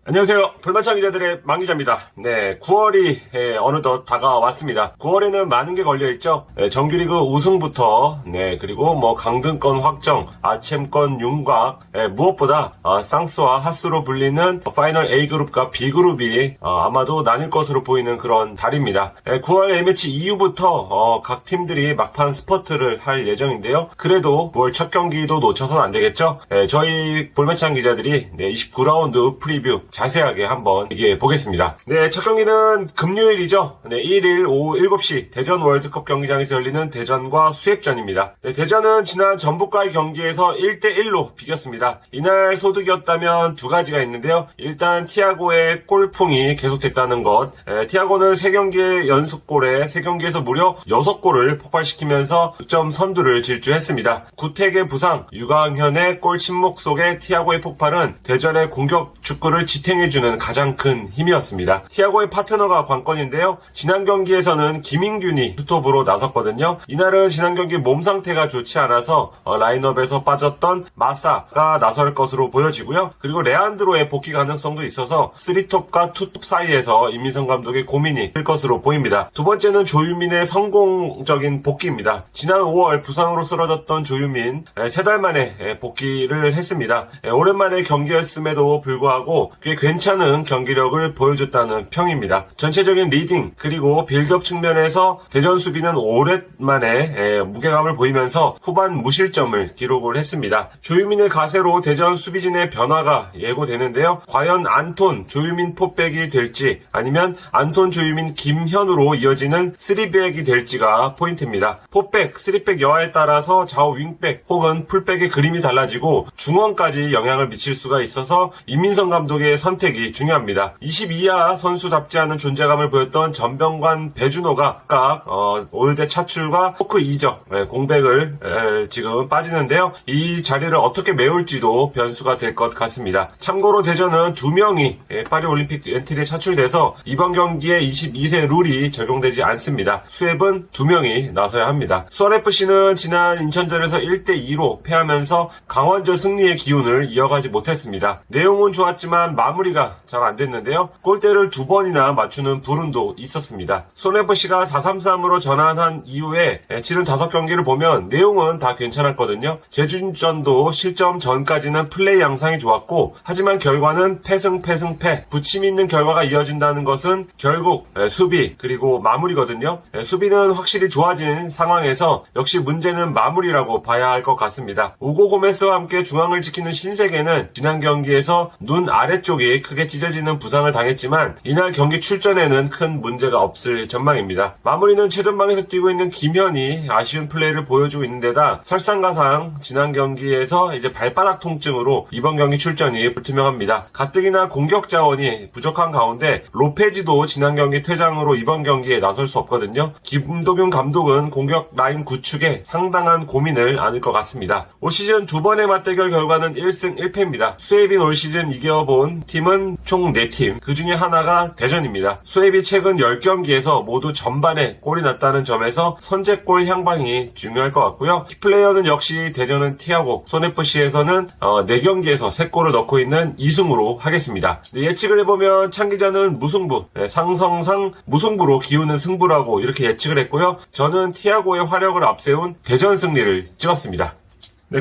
안녕하세요. 불만창 기자들의 망기자입니다. 네, 9월이 어느덧 다가왔습니다. 9월에는 많은 게 걸려있죠. 정규리그 우승부터 그리고 강등권 확정, 아챔권 윤곽, 무엇보다 쌍스와 하스로 불리는 파이널 A그룹과 B그룹이 아마도 나뉠 것으로 보이는 그런 달입니다. 9월 A매치 이후부터 각 팀들이 막판 스퍼트를 할 예정인데요. 그래도 9월 첫 경기도 놓쳐서는 안 되겠죠. 저희 볼매창 기자들이 29라운드 프리뷰 자세하게 한번 얘기해 보겠습니다. 네, 첫 경기는 금요일이죠. 1일 오후 7시 대전 월드컵 경기장에서 열리는 대전과 수협전입니다. 대전은 지난 전북과의 경기에서 1대1로 비겼습니다. 이날 소득이었다면 두 가지가 있는데요. 일단 티아고의 골풍이 계속됐다는 것. 티아고는 3경기의 연속골에 3경기에서 무려 6골을 폭발시키면서 득점 선두를 질주했습니다. 구택의 부상, 유강현의 골 침묵 속에 티아고의 폭발은 대전의 공격 축구를 지탱해주는 가장 큰 힘이었습니다. 티아고의 파트너가 관건인데요. 지난 경기에서는 김인균이 투톱으로 나섰거든요. 이날은 지난 경기 몸 상태가 좋지 않아서 라인업에서 빠졌던 마사가 나설 것으로 보여지고요. 그리고 레안드로의 복귀 가능성도 있어서 3톱과 2톱 사이에서 임민성 감독의 고민이 클 것으로 보입니다. 두 번째는 조유민의 성공적인 복귀입니다. 지난 5월 부상으로 쓰러졌던 조유민 3달 만에 복귀를 했습니다. 오랜만에 경기였음에도 불구하고 꽤 괜찮은 경기력을 보여줬다는 평입니다. 전체적인 리딩 그리고 빌드업 측면에서 대전 수비는 오랜만에 무게감을 보이면서 후반 무실점을 기록을 했습니다. 조유민의 가세로 대전 수비진의 변화가 예고되는데요. 과연 안톤, 조유민 포백이 될지 아니면 안톤, 조유민, 김현우로 이어지는 3백이 될지가 포인트입니다. 포백, 3백 여하에 따라서 좌우 윙백 혹은 풀백의 그림이 달라지고 중원까지 영향을 미칠 수가 있어서 임민성 감독의 선택이 중요합니다. 22야 선수답지 않은 존재감을 보였던 전병관 배준호가 각각 올대 차출과 포크 이적 공백을 지금 빠지는데요. 이 자리를 어떻게 메울지도 변수가 될 것 같습니다. 참고로 대전은 2명이 파리올림픽 엔트리에 차출돼서 이번 경기에 22세 룰이 적용되지 않습니다. 수협은 2명이 나서야 합니다. 수원FC는 지난 인천전에서 1대2로 패하면서 강원전 승리의 기운을 이어가지 못했습니다. 내용은 좋았지만 마무리가 잘 안됐는데요. 골대를 2번이나 맞추는 불운도 있었습니다. 수원FC가 4-3-3으로 전환한 이후에 치른 5경기를 보면 내용은 다 괜찮았거든요. 제주전도 실점 전까지는 플레이 양상이 좋았고 하지만 결과는 패승패 부침 있는 결과가 이어진다는 것은 결국 수비 그리고 마무리거든요. 수비는 확실히 좋아진 상황에서 역시 문제는 마무리라고 봐야 할 것 같습니다. 우고 고메스와 함께 중앙을 지키는 신세계는 지난 경기에서 눈 아래쪽이 크게 찢어지는 부상을 당했지만 이날 경기 출전에는 큰 문제가 없을 전망입니다. 마무리는 최전방에서 뛰고 있는 김현이 아쉬운 플레이를 보여주고 있는 데다 설상가상 지난 경기에서 이제 발바닥 통증으로 이번 경기 출전이 불투명합니다. 가뜩이나 공격 자원이 부족한 가운데 로페지도 지난 경기 퇴장으로 이번 경기에 나설 수 없거든요. 김도균 감독은 공격 라인 구축에 상당한 고민을 안을 것 같습니다. 올 시즌 2번의 맞대결 결과는 1승 1패입니다. 수협인 올 시즌 이겨본 팀은 총 4팀, 그 중에 하나가 대전입니다. 수협이 최근 10경기에서 모두 전반에 골이 났다는 점에서 선제골 향방이 중요할 것 같고요. 키플레이어는 역시 대전은 티아고, 손FC에서는 4경기에서 3골을 넣고 있는 이승우로 하겠습니다. 예측을 해보면 창기자는 무승부, 상성상 무승부로 기우는 승부라고 이렇게 예측을 했고요. 저는 티아고의 화력을 앞세운 대전 승리를 찍었습니다.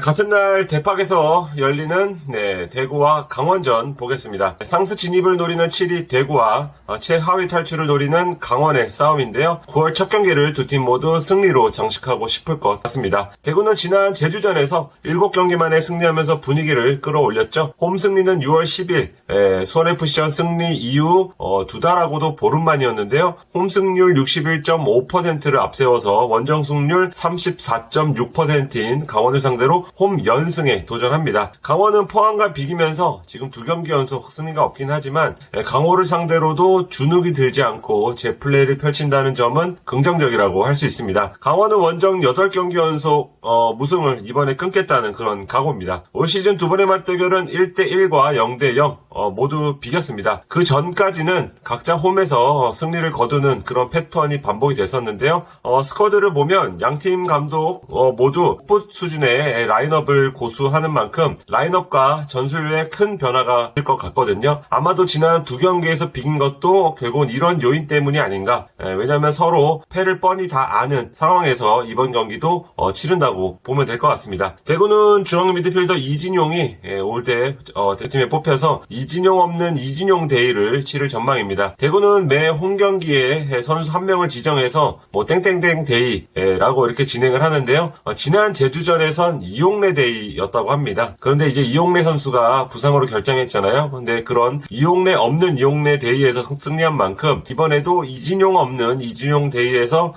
같은 날 대팍에서 열리는 대구와 강원전 보겠습니다. 상스 진입을 노리는 7위 대구와 최하위 탈출을 노리는 강원의 싸움인데요. 9월 첫 경기를 두 팀 모두 승리로 장식하고 싶을 것 같습니다. 대구는 지난 제주전에서 7경기 만에 승리하면서 분위기를 끌어올렸죠. 홈 승리는 6월 10일 수원FC전 승리 이후 2달하고도 보름 만이었는데요. 홈 승률 61.5%를 앞세워서 원정 승률 34.6%인 강원을 상대로 홈 연승에 도전합니다. 강원은 포항과 비기면서 지금 2경기 연속 승리가 없긴 하지만 강호를 상대로도 주눅이 들지 않고 제 플레이를 펼친다는 점은 긍정적이라고 할 수 있습니다. 강원은 원정 8경기 연속 무승을 이번에 끊겠다는 그런 각오입니다. 올 시즌 2번의 맞대결은 1대1과 0대0 모두 비겼습니다. 그 전까지는 각자 홈에서 승리를 거두는 그런 패턴이 반복이 됐었는데요. 스쿼드를 보면 양팀 감독 모두 풋 수준의 라인업을 고수하는 만큼 라인업과 전술에 큰 변화가 될 것 같거든요. 아마도 지난 두 경기에서 비긴 것도 결국은 이런 요인 때문이 아닌가. 왜냐하면 서로 패를 뻔히 다 아는 상황에서 이번 경기도 치른다고 보면 될 것 같습니다. 대구는 중앙 미드필더 이진용이 올 때 대팀에 뽑혀서 이진용 없는 이진용 데이를 치를 전망입니다. 대구는 매 홈경기에 선수 한 명을 지정해서 뭐 땡땡땡 데이라고 이렇게 진행을 하는데요. 지난 제주전에선 이용래 데이였다고 합니다. 그런데 이제 이용래 선수가 부상으로 결장했잖아요. 근데 그런 이용래 없는 이용래 데이에서 승리한 만큼 이번에도 이진용 없는 이진용 데이에서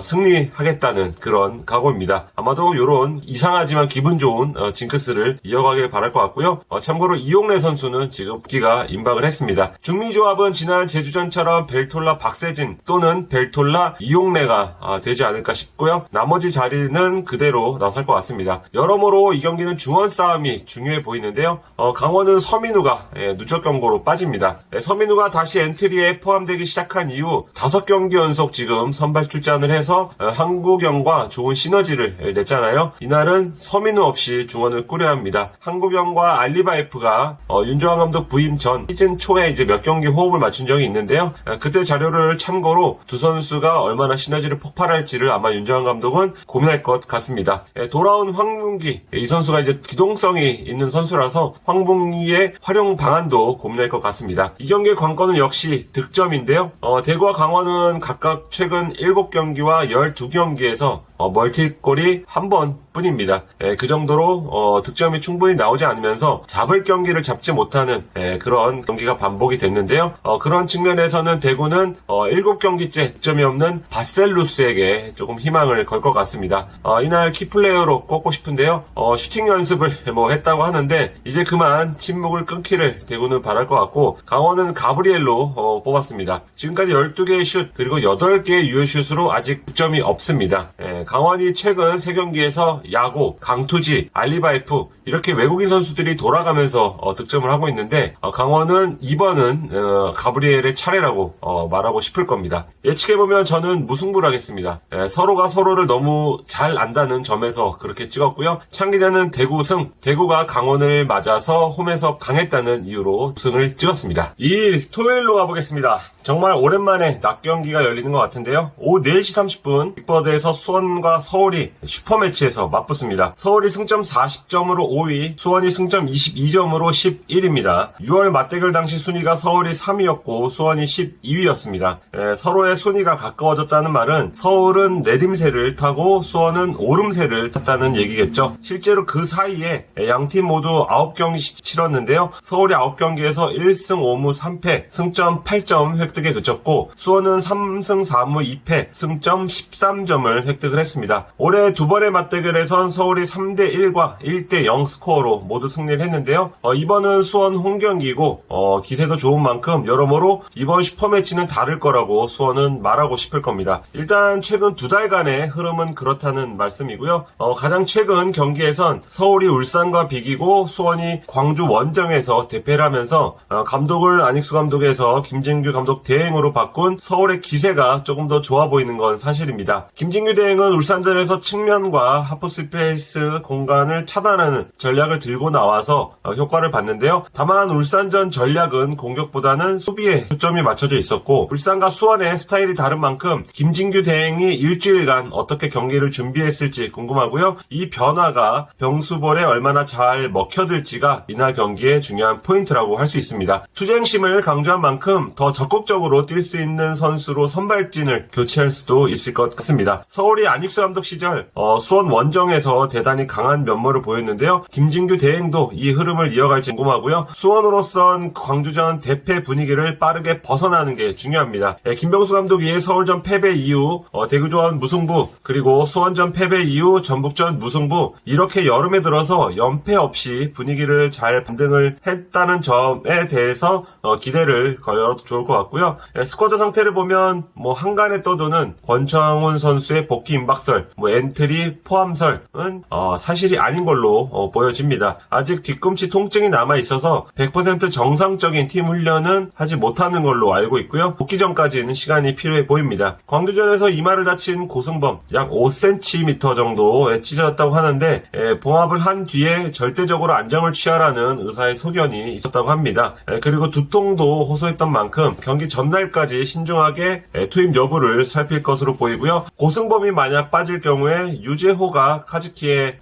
승리하겠다는 그런 각오입니다. 아마도 이런 이상하지만 기분 좋은 징크스를 이어가길 바랄 것 같고요. 참고로 이용래 선수는 지금 복귀가 임박을 했습니다. 중미조합은 지난 제주전처럼 벨톨라 박세진 또는 벨톨라 이용래가 되지 않을까 싶고요. 나머지 자리는 그대로 나설 것 같습니다. 여러모로 이 경기는 중원 싸움이 중요해 보이는데요. 강원은 서민우가 누적 경고로 빠집니다. 서민우가 다시 엔트리에 포함되기 시작한 이후 5경기 연속 지금 선발 출전을 해서 한국영과 좋은 시너지를 냈잖아요. 이날은 서민우 없이 중원을 꾸려야 합니다. 한국영과 알리바이프가 윤정환 감독 부임 전 시즌 초에 이제 몇 경기 호흡을 맞춘 적이 있는데요. 그때 자료를 참고로 두 선수가 얼마나 시너지를 폭발할지를 아마 윤정환 감독은 고민할 것 같습니다. 돌아온 황문기, 이 선수가 이제 기동성이 있는 선수라서 황문기의 활용 방안도 고민할 것 같습니다. 이 경기의 관건은 역시 득점인데요. 대구와 강원은 각각 최근 7경기와 12경기에서 멀티골이 한 번뿐입니다. 그 정도로 득점이 충분히 나오지 않으면서 잡을 경기를 잡지 못하는 그런 경기가 반복이 됐는데요. 그런 측면에서는 대구는 7경기째 득점이 없는 바셀루스에게 조금 희망을 걸 것 같습니다. 이날 키플레이어로 꼽고 싶은데요. 슈팅 연습을 했다고 하는데 이제 그만 침묵을 끊기를 대구는 바랄 것 같고, 강원은 가브리엘로 뽑았습니다. 지금까지 12개의 슛 그리고 8개의 유효슛으로 아직 득점이 없습니다. 강원이 최근 3경기에서 야고, 강투지, 알리바이프 이렇게 외국인 선수들이 돌아가면서 득점을 하고 있는데, 강원은 이번은 가브리엘의 차례라고 말하고 싶을 겁니다. 예측해보면 저는 무승부를 하겠습니다. 서로가 서로를 너무 잘 안다는 점에서 그렇게 찍었고요. 창기자는 대구 승, 대구가 강원을 맞아서 홈에서 강했다는 이유로 승을 찍었습니다. 2일 토요일로 가보겠습니다. 정말 오랜만에 낮 경기가 열리는 것 같은데요. 오후 4시 30분 빅버드에서 수원과 서울이 슈퍼매치에서 맞붙습니다. 서울이 승점 40점으로 5위, 수원이 승점 22점으로 11위입니다. 6월 맞대결 당시 순위가 서울이 3위였고 수원이 12위였습니다. 서로의 순위가 가까워졌다는 말은 서울은 내림세를 타고 수원은 오름세를 탔다는 얘기겠죠. 실제로 그 사이에 양팀 모두 9경기 치렀는데요. 서울이 9경기에서 1승 5무 3패, 승점 8점 획득에 그쳤고, 수원은 3승 4무 2패, 승점 13점을 획득을 했습니다. 올해 두 번의 맞대결에선 서울이 3대1과 1대0 스코어로 모두 승리를 했는데요. 이번은 수원 홈경기이고 기세도 좋은 만큼 여러모로 이번 슈퍼매치는 다를 거라고 수원은 말하고 싶을 겁니다. 일단 최근 2달간의 흐름은 그렇다는 말씀이고요. 가장 최근 경기에선 서울이 울산과 비기고 수원이 광주 원정에서 대패를 하면서 감독을 안익수 감독에서 김진규 감독 대행으로 바꾼 서울의 기세가 조금 더 좋아 보이는 건 사실입니다. 김진규 대행은 울산전에서 측면과 하프스페이스 공간을 차단하는 전략을 들고 나와서 효과를 봤는데요. 다만 울산전 전략은 공격보다는 수비에 초점이 맞춰져 있었고, 울산과 수원의 스타일이 다른 만큼 김진규 대행이 일주일간 어떻게 경기를 준비했을지 궁금하고요. 이 변화가 병수볼에 얼마나 잘 먹혀들지가 이날 경기의 중요한 포인트라고 할 수 있습니다. 투쟁심을 강조한 만큼 더 적극적으로 뛸 수 있는 선수로 선발진을 교체할 수도 있을 것 같습니다. 서울이 안익수 감독 시절 수원 원정에서 대단히 강한 면모를 보였는데요. 김진규 대행도 이 흐름을 이어갈지 궁금하고요. 수원으로선 광주전 대패 분위기를 빠르게 벗어나는 게 중요합니다. 김병수 감독이 서울전 패배 이후 대구전 무승부, 그리고 수원전 패배 이후 전북전 무승부, 이렇게 여름에 들어서 연패 없이 분위기를 잘 반등을 했다는 점에 대해서 기대를 걸어도 좋을 것 같고요. 있고요. 스쿼드 상태를 보면 뭐 한간에 떠도는 권창훈 선수의 복귀 임박설, 뭐 엔트리 포함설은 사실이 아닌 걸로 보여집니다. 아직 뒤꿈치 통증이 남아 있어서 100% 정상적인 팀 훈련은 하지 못하는 걸로 알고 있고요. 복귀 전까지는 시간이 필요해 보입니다. 광주전에서 이마를 다친 고승범 약 5cm 정도에 찢어졌다고 하는데 봉합을 한 뒤에 절대적으로 안정을 취하라는 의사의 소견이 있었다고 합니다. 그리고 두통도 호소했던 만큼 경기 전날까지 신중하게 투입 여부를 살필 것으로 보이고요. 고승범이 만약 빠질 경우에 유재호가 카즈키의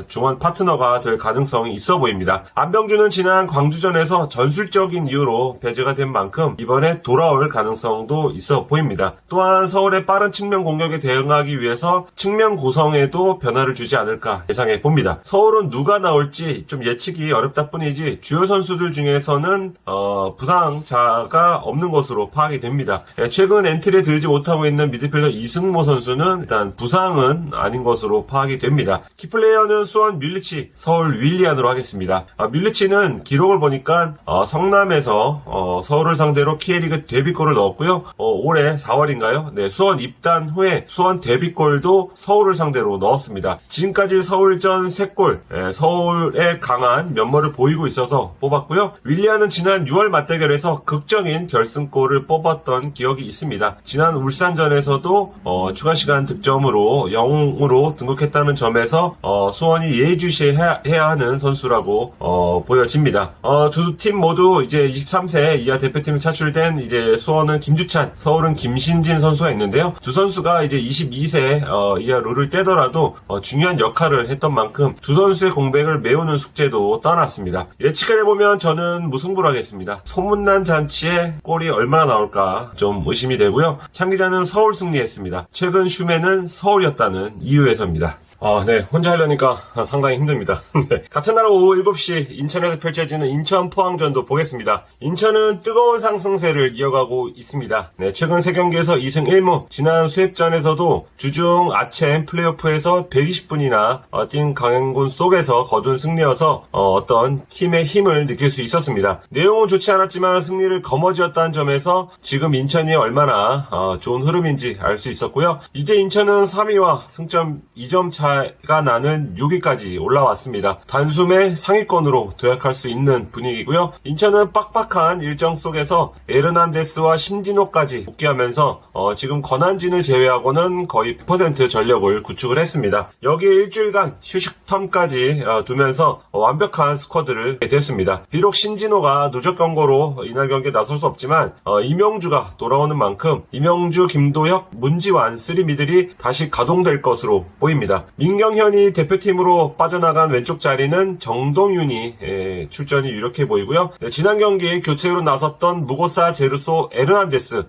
중원 파트너가 될 가능성이 있어 보입니다. 안병준은 지난 광주전에서 전술적인 이유로 배제가 된 만큼 이번에 돌아올 가능성도 있어 보입니다. 또한 서울의 빠른 측면 공격에 대응하기 위해서 측면 구성에도 변화를 주지 않을까 예상해 봅니다. 서울은 누가 나올지 좀 예측이 어렵다 뿐이지 주요 선수들 중에서는 부상자가 없는 것으로 파악이 됩니다. 최근 엔트리에 들지 못하고 있는 미드필더 이승모 선수는 일단 부상은 아닌 것으로 파악이 됩니다. 키플레이어는 수원 뮬리치, 서울 윌리안으로 하겠습니다. 뮬리치는 기록을 보니까 성남에서 서울을 상대로 K리그 데뷔골을 넣었고요. 올해 4월인가요? 네, 수원 입단 후에 수원 데뷔골도 서울을 상대로 넣었습니다. 지금까지 서울전 3골, 서울의 강한 면모를 보이고 있어서 뽑았고요. 윌리안은 지난 6월 맞대결에서 극적인 결승골을 뽑았던 기억이 있습니다. 지난 울산전에서도 추가 시간 득점으로 영웅으로 등극했다는 점에서 수원이 예의주시해야 하는 선수라고 보여집니다. 두 팀 모두 이제 23세 이하 대표팀에 차출된 이제 수원은 김주찬, 서울은 김신진 선수가 있는데요. 두 선수가 이제 22세 이하 룰을 떼더라도 중요한 역할을 했던 만큼 두 선수의 공백을 메우는 숙제도 떠났습니다. 예측을 해보면 저는 무승부로 하겠습니다. 소문난 잔치에 골이 얼마나 나올까 좀 의심이 되고요. 참기자는 서울 승리했습니다. 최근 슈맨은 서울이었다는 이유에서입니다. 네, 혼자 하려니까 상당히 힘듭니다. 네, 같은 날 오후 7시 인천에서 펼쳐지는 인천 포항전도 보겠습니다. 인천은 뜨거운 상승세를 이어가고 있습니다. 네, 최근 3경기에서 2승 1무, 지난 수협전에서도 주중 아챔 플레이오프에서 120분이나 뛴 강행군 속에서 거둔 승리여서 어떤 팀의 힘을 느낄 수 있었습니다. 내용은 좋지 않았지만 승리를 거머쥐었다는 점에서 지금 인천이 얼마나 좋은 흐름인지 알 수 있었고요. 이제 인천은 3위와 승점 2점 차가 나는 6위까지 올라왔습니다. 단숨에 상위권으로 도약할 수 있는 분위기고요. 인천은 빡빡한 일정 속에서 에르난데스와 신진호까지 복귀하면서 지금 권한진을 제외하고는 거의 100% 전력을 구축을 했습니다. 여기에 일주일간 휴식 텀까지 두면서 완벽한 스쿼드를 됐습니다. 비록 신진호가 누적 경고로 이날 경기에 나설 수 없지만 이명주가 돌아오는 만큼 이명주, 김도혁, 문지환 3미들이 다시 가동될 것으로 보입니다. 민경현이 대표팀으로 빠져나간 왼쪽 자리는 정동윤이 출전이 유력해 보이고요. 네, 지난 경기에 교체로 나섰던 무고사, 제르소, 에르난데스,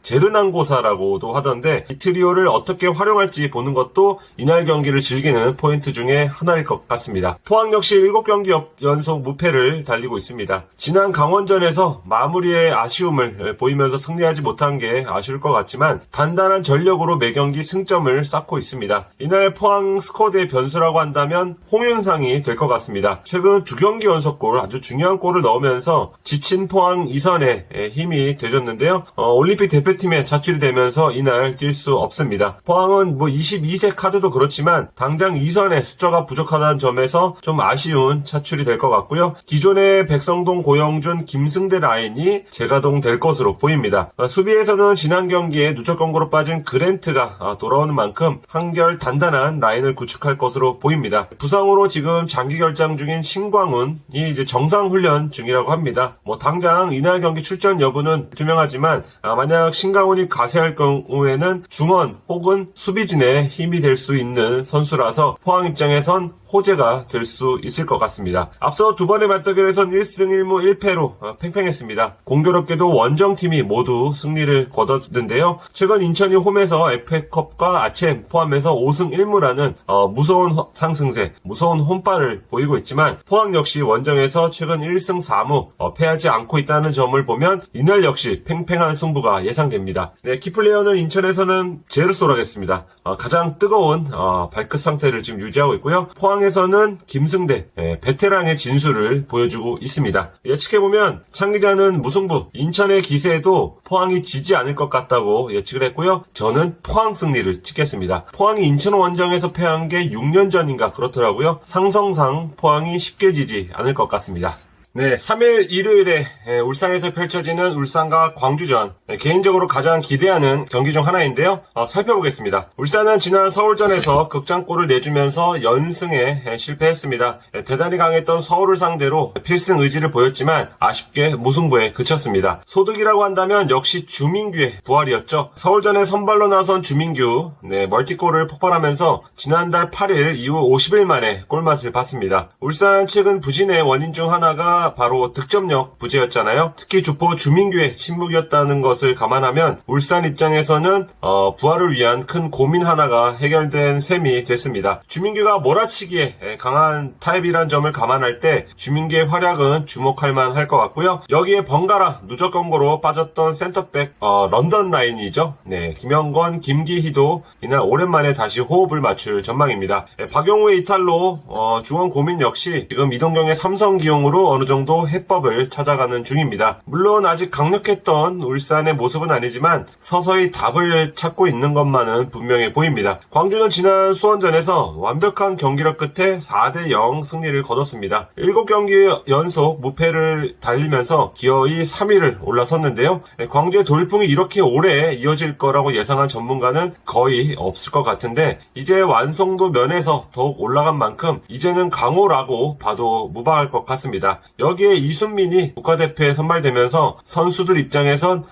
제르난고사라고도 하던데 이 트리오를 어떻게 활용할지 보는 것도 이날 경기를 즐기는 포인트 중에 하나일 것 같습니다. 포항 역시 7경기 연속 무패를 달리고 있습니다. 지난 강원전에서 마무리에 아쉬움을 보이면서 승리하지 못한 게 아쉬울 것 같지만 단단한 전력으로 매경기 승점을 쌓고 있습니다. 이날 포항 스쿼드의 변수라고 한다면 홍윤상이 될 것 같습니다. 최근 2경기 연속골, 아주 중요한 골을 넣으면서 지친 포항 이선에 힘이 되졌는데요. 올림픽 대표팀에 차출이 되면서 이날 뛸 수 없습니다. 포항은 22세 카드도 그렇지만 당장 이선에 숫자가 부족하다는 점에서 좀 아쉬운 차출이 될 것 같고요. 기존의 백성동, 고영준, 김승대 라인이 재가동될 것으로 보입니다. 수비에서는 지난 경기에 누적 경고로 빠진 그랜트가 돌아오는 만큼 한결 단단한 라인을 구축할 것으로 보입니다. 부상으로 지금 장기 결장 중인 신광훈이 이제 정상 훈련 중이라고 합니다. 당장 이날 경기 출전 여부는 투명하지만 만약 신광훈이 가세할 경우에는 중원 혹은 수비진의 힘이 될 수 있는 선수라서 포항 입장에선 호재가 될 수 있을 것 같습니다. 앞서 두 번의 맞대결에선 1승 1무 1패로 팽팽했습니다. 공교롭게도 원정팀이 모두 승리를 거뒀는데요. 최근 인천이 홈에서 FA컵과 아챔 포함해서 5승 1무라는 무서운 상승세, 무서운 홈발을 보이고 있지만 포항 역시 원정에서 최근 1승 4무 패하지 않고 있다는 점을 보면 이날 역시 팽팽한 승부가 예상됩니다. 네, 키플레이어는 인천에서는 제르소로 하겠습니다. 가장 뜨거운 발끝 상태를 지금 유지하고 있고요. 포항 포항에서는 김승대, 베테랑의 진수를 보여주고 있습니다. 예측해보면 창 기자는 무승부, 인천의 기세에도 포항이 지지 않을 것 같다고 예측을 했고요. 저는 포항 승리를 찍겠습니다. 포항이 인천 원정에서 패한 게 6년 전인가 그렇더라고요. 상성상 포항이 쉽게 지지 않을 것 같습니다. 네, 3일 일요일에 울산에서 펼쳐지는 울산과 광주전, 개인적으로 가장 기대하는 경기 중 하나인데요. 살펴보겠습니다. 울산은 지난 서울전에서 극장골을 내주면서 연승에 실패했습니다. 대단히 강했던 서울을 상대로 필승 의지를 보였지만 아쉽게 무승부에 그쳤습니다. 소득이라고 한다면 역시 주민규의 부활이었죠. 서울전에 선발로 나선 주민규, 멀티골을 폭발하면서 지난달 8일 이후 50일 만에 골맛을 봤습니다. 울산 최근 부진의 원인 중 하나가 바로 득점력 부재였잖아요. 특히 주포 주민규의 침묵이었다는 것을 감안하면 울산 입장에서는 부활을 위한 큰 고민 하나가 해결된 셈이 됐습니다. 주민규가 몰아치기에 강한 타입이란 점을 감안할 때 주민규의 활약은 주목할 만할 것 같고요. 여기에 번갈아 누적 경고로 빠졌던 센터백 런던 라인이죠. 김영권, 김기희도 이날 오랜만에 다시 호흡을 맞출 전망입니다. 박용우의 이탈로 중원 고민 역시 지금 이동경의 삼성 기용으로 어느 정도 해법을 찾아가는 중입니다. 물론 아직 강력했던 울산의 모습은 아니지만 서서히 답을 찾고 있는 것만은 분명해 보입니다. 광주는 지난 수원전에서 완벽한 경기력 끝에 4대0 승리를 거뒀습니다. 7경기 연속 무패를 달리면서 기어이 3위를 올라섰는데요. 광주의 돌풍이 이렇게 오래 이어질 거라고 예상한 전문가는 거의 없을 것 같은데 이제 완성도 면에서 더욱 올라간 만큼 이제는 강호라고 봐도 무방할 것 같습니다. 여기에 이순민이 국가대표에 선발되면서 선수들 입장에선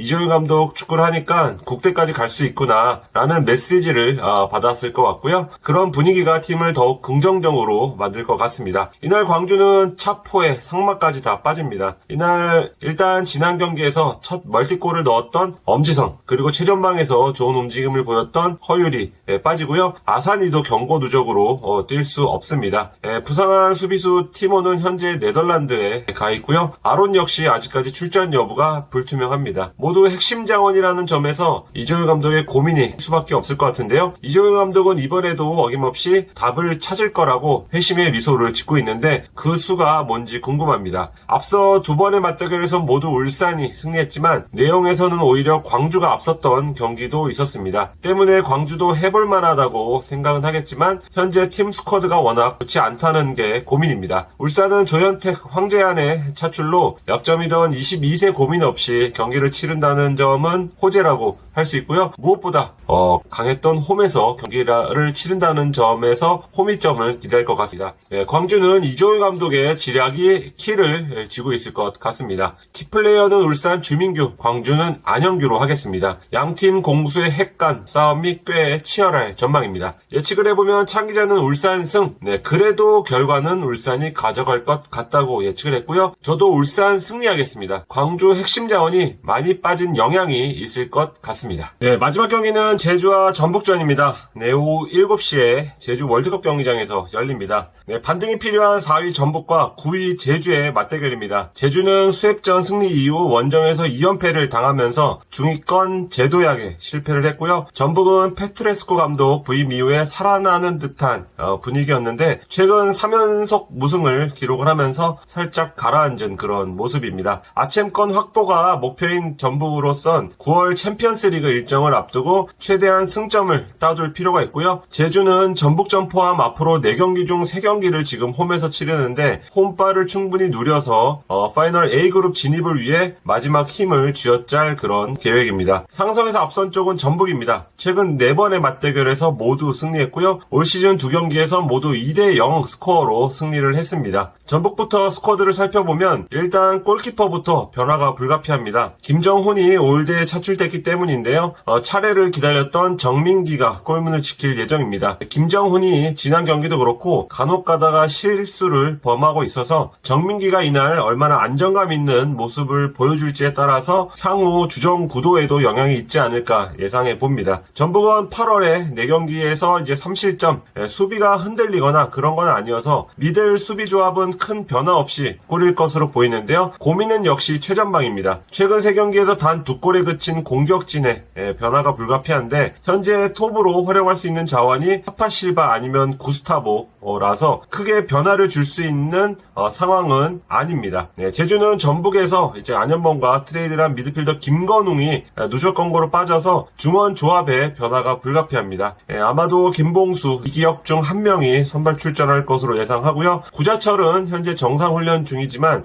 이조영 감독 축구를 하니까 국대까지 갈 수 있구나 라는 메시지를 받았을 것 같고요. 그런 분위기가 팀을 더욱 긍정적으로 만들 것 같습니다. 이날 광주는 차포에 상마까지 다 빠집니다. 이날 일단 지난 경기에서 첫 멀티골을 넣었던 엄지성, 그리고 최전방에서 좋은 움직임을 보였던 허율이 빠지고요. 아산이도 경고 누적으로 뛸 수 없습니다. 부상한 수비수 티모는 현재 네덜란드에 가 있고요. 아론 역시 아직까지 출전 여부가 불투명합니다. 모두 핵심 자원이라는 점에서 이정효 감독의 고민이 수밖에 없을 것 같은데요. 이정효 감독은 이번에도 어김없이 답을 찾을 거라고 회심의 미소를 짓고 있는데 그 수가 뭔지 궁금합니다. 앞서 두 번의 맞대결에서 모두 울산이 승리했지만 내용에서는 오히려 광주가 앞섰던 경기도 있었습니다. 때문에 광주도 해볼 만하다고 생각은 하겠지만 현재 팀 스쿼드가 워낙 좋지 않다는 게 고민입니다. 울산은 조현택, 황재환의 차출로 약점이던 22세 고민 없이 경기를 치른다는 점은 호재라고 할 수 있고요. 무엇보다 강했던 홈에서 경기를 치른다는 점에서 호미점을 기대할 것 같습니다. 광주는 이조일 감독의 지략이 키를 쥐고 있을 것 같습니다. 키플레이어는 울산 주민규, 광주는 안영규로 하겠습니다. 양팀 공수의 핵간 싸움이 꽤 치열할 전망입니다. 예측을 해보면 창 기자는 울산 승, 그래도 결과는 울산이 가져갈 것 같다고 예측을 했고요. 저도 울산 승리하겠습니다. 광주 핵심 자원이 많이 빠진 영향이 있을 것 같습니다. 마지막 경기는 제주와 전북전입니다. 오후 7시에 제주 월드컵 경기장에서 열립니다. 반등이 필요한 4위 전북과 9위 제주의 맞대결입니다. 제주는 수협전 승리 이후 원정에서 2연패를 당하면서 중위권 재도약에 실패를 했고요. 전북은 페트레스코 감독 부임 이후에 살아나는 듯한 분위기였는데 최근 3연속 무승을 기록을 하면서 살짝 가라앉은 그런 모습입니다. 아챔권 확보가 목표인 전북으로선 9월 챔피언스리그 일정을 앞두고 최대한 승점을 따둘 필요가 있고요. 제주는 전북전 포함 앞으로 4경기 중 3경기를 지금 홈에서 치르는데 홈파를 충분히 누려서 파이널 A그룹 진입을 위해 마지막 힘을 쥐어짤 그런 계획입니다. 상성에서 앞선 쪽은 전북입니다. 최근 4번의 맞대결에서 모두 승리했고요. 올 시즌 2경기에서 모두 2대0 스코어로 승리를 했습니다. 전북부터 스쿼드를 살펴보면 일단 골키퍼부터 변화가 불가피합니다. 김정훈이 올드에 차출됐기 때문인데요. 차례를 기다렸던 정민기가 골문을 지킬 예정입니다. 김정훈이 지난 경기도 그렇고 간혹 가다가 실수를 범하고 있어서 정민기가 이날 얼마나 안정감 있는 모습을 보여줄지에 따라서 향후 주전 구도에도 영향이 있지 않을까 예상해 봅니다. 전북은 8월에 4경기에서 이제 3실점, 수비가 흔들리거나 그런 건 아니어서 미들 수비 조합은 큰 변화 없이 꾸릴 것으로 보이는데요. 고민은 역시 최전방입니다. 최근 3경기에서 단 2골에 그친 공격진의 때문에 변화가 불가피한데 현재 톱으로 활용할 수 있는 자원이 파파실바 아니면 구스타보라서 크게 변화를 줄 수 있는 상황은 아닙니다. 제주는 전북에서 이제 안현범과 트레이드한 미드필더 김건웅이 누적 권고로 빠져서 중원 조합에 변화가 불가피합니다. 아마도 김봉수, 이기혁 중 한 명이 선발 출전할 것으로 예상하고요. 구자철은 현재 정상 훈련 중이지만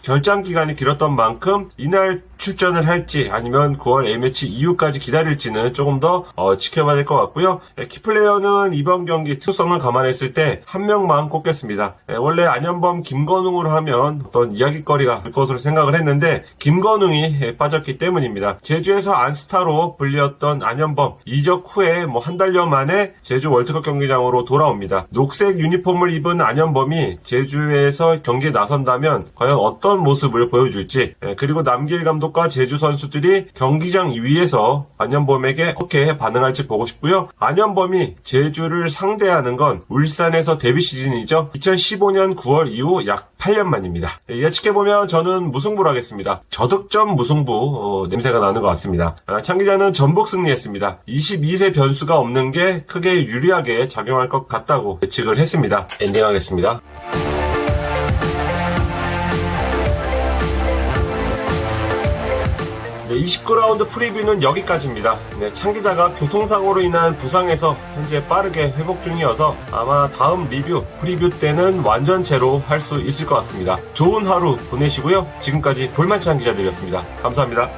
결장 기간이 길었던 만큼 이날 출전을 할지 아니면 9월 A매치 이후까지 기다릴지는 조금 더 지켜봐야 될 것 같고요. 키플레이어는 이번 경기 특수성을 감안했을 때 한 명만 꼽겠습니다. 원래 안현범, 김건웅으로 하면 어떤 이야기거리가 될 것으로 생각을 했는데 김건웅이 빠졌기 때문입니다. 제주에서 안스타로 불렸던 안현범 이적 후에 한 달여 만에 제주 월드컵 경기장으로 돌아옵니다. 녹색 유니폼을 입은 안현범이 제주에서 경기에 나선다면 과연 어떤 모습을 보여줄지, 그리고 남길 감독과 제주 선수들이 경기장 위에서 안현범에게 어떻게 반응할지 보고 싶고요. 안현범이 제주를 상대하는 건 울산에서 데뷔 시즌이죠. 2015년 9월 이후 약 8년 만입니다. 예측해보면 저는 무승부로 하겠습니다. 저득점 무승부 냄새가 나는 것 같습니다. 창기자는 전북 승리했습니다. 22세 변수가 없는 게 크게 유리하게 작용할 것 같다고 예측을 했습니다. 엔딩하겠습니다. 29라운드 프리뷰는 여기까지입니다. 창기자가 교통사고로 인한 부상에서 현재 빠르게 회복 중이어서 아마 다음 프리뷰 때는 완전체로 할 수 있을 것 같습니다. 좋은 하루 보내시고요. 지금까지 볼만찬 기자들이었습니다. 감사합니다.